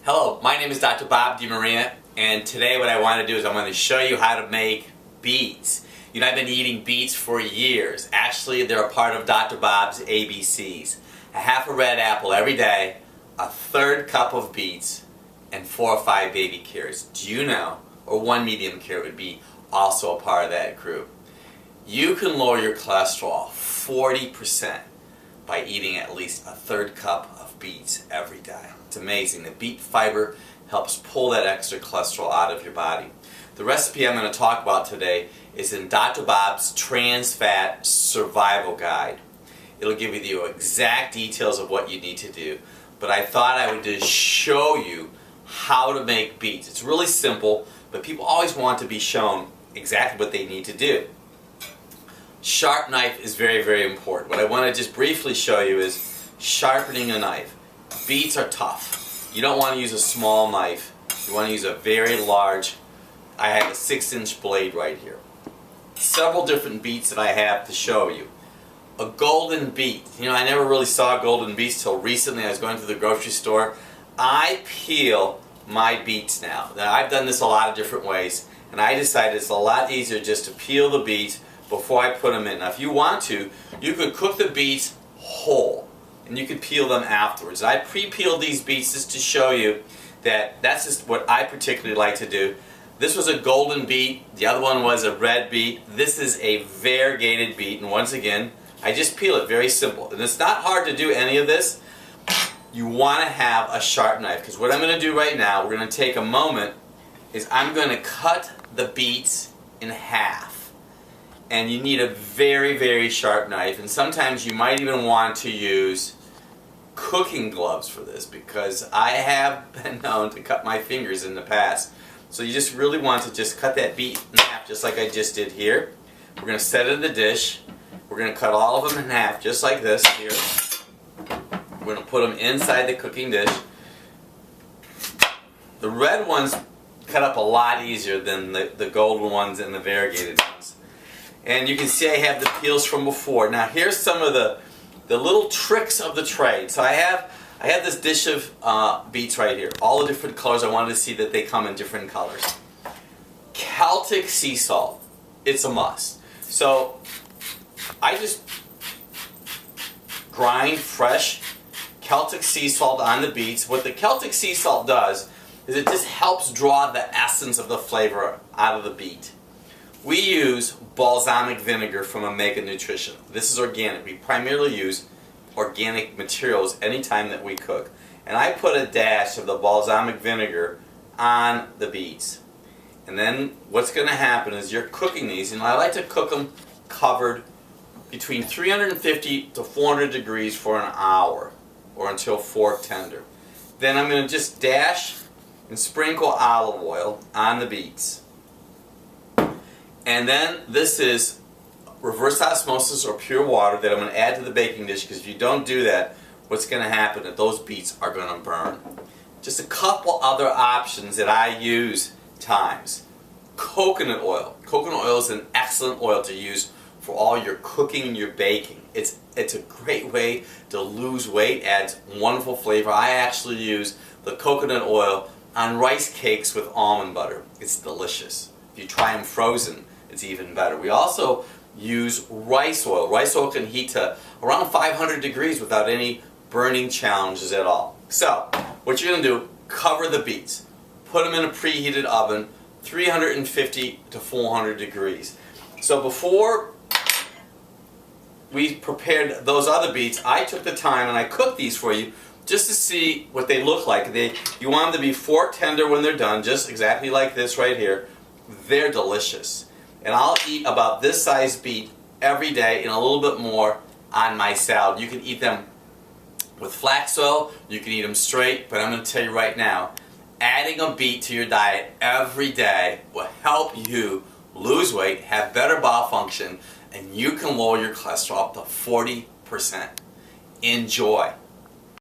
Hello, my name is Dr. Bob DeMaria, and today what I want to do is I'm going to show you how to make beets. You know, I've been eating beets for years. Actually, they're a part of Dr. Bob's ABCs. A half a red apple every day, a third cup of beets, and 4 or 5 baby carrots. Do you know, or 1 medium carrot would be also a part of that group. You can lower your cholesterol 40% by eating at least a third cup of beets every day. It's amazing. The beet fiber helps pull that extra cholesterol out of your body. The recipe I'm going to talk about today is in Dr. Bob's Trans Fat Survival Guide. It'll give you the exact details of what you need to do, but I thought I would just show you how to make beets. It's really simple, but people always want to be shown exactly what they need to do. Sharp knife is very, very important. What I want to just briefly show you is sharpening a knife. Beets are tough. You don't want to use a small knife. You want to use a very large, I have a 6-inch blade right here. Several different beets that I have to show you. A golden beet. You know, I never really saw golden beets till recently. I was going to the grocery store. I peel my beets now. Now, I've done this a lot of different ways, and I decided it's a lot easier just to peel the beets before I put them in. Now, if you want to, you could cook the beets whole, and you could peel them afterwards. I pre-peeled these beets just to show you that that's just what I particularly like to do. This was a golden beet. The other one was a red beet. This is a variegated beet, and once again, I just peel it. Very simple. And it's not hard to do any of this. You want to have a sharp knife, because what I'm going to do right now, we're going to take a moment, is I'm going to cut the beets in half. And you need a very, very sharp knife, and sometimes you might even want to use cooking gloves for this, because I have been known to cut my fingers in the past. So you just really want to just cut that beet in half, just like I just did here. We're going to set it in the dish. We're going to cut all of them in half, just like this here. We're going to put them inside the cooking dish. The red ones cut up a lot easier than the golden ones and the variegated ones. And you can see I have the peels from before. Now here's some of the little tricks of the trade. So I have this dish of beets right here. All the different colors. I wanted to see that they come in different colors. Celtic sea salt. It's a must. So I just grind fresh Celtic sea salt on the beets. What the Celtic sea salt does is it just helps draw the essence of the flavor out of the beet. We use balsamic vinegar from Omega Nutrition. This is organic. We primarily use organic materials anytime that we cook. And I put a dash of the balsamic vinegar on the beets. And then what's going to happen is you're cooking these, and I like to cook them covered between 350 to 400 degrees for an hour, or until fork tender. Then I'm going to just dash and sprinkle olive oil on the beets. And then this is reverse osmosis or pure water that I'm going to add to the baking dish, because if you don't do that, what's going to happen is those beets are going to burn. Just a couple other options that I use times. Coconut oil. Coconut oil is an excellent oil to use for all your cooking and your baking. It's a great way to lose weight, adds wonderful flavor. I actually use the coconut oil on rice cakes with almond butter. It's delicious. If you try them frozen, it's even better. We also use rice oil. Rice oil can heat to around 500 degrees without any burning challenges at all. So, what you're going to do, cover the beets. Put them in a preheated oven, 350 to 400 degrees. So before we prepared those other beets, I took the time and I cooked these for you just to see what they look like. You want them to be fork tender when they're done, just exactly like this right here. They're delicious. And I'll eat about this size beet every day and a little bit more on my salad. You can eat them with flax oil, you can eat them straight, but I'm going to tell you right now, adding a beet to your diet every day will help you lose weight, have better bowel function, and you can lower your cholesterol up to 40%. Enjoy.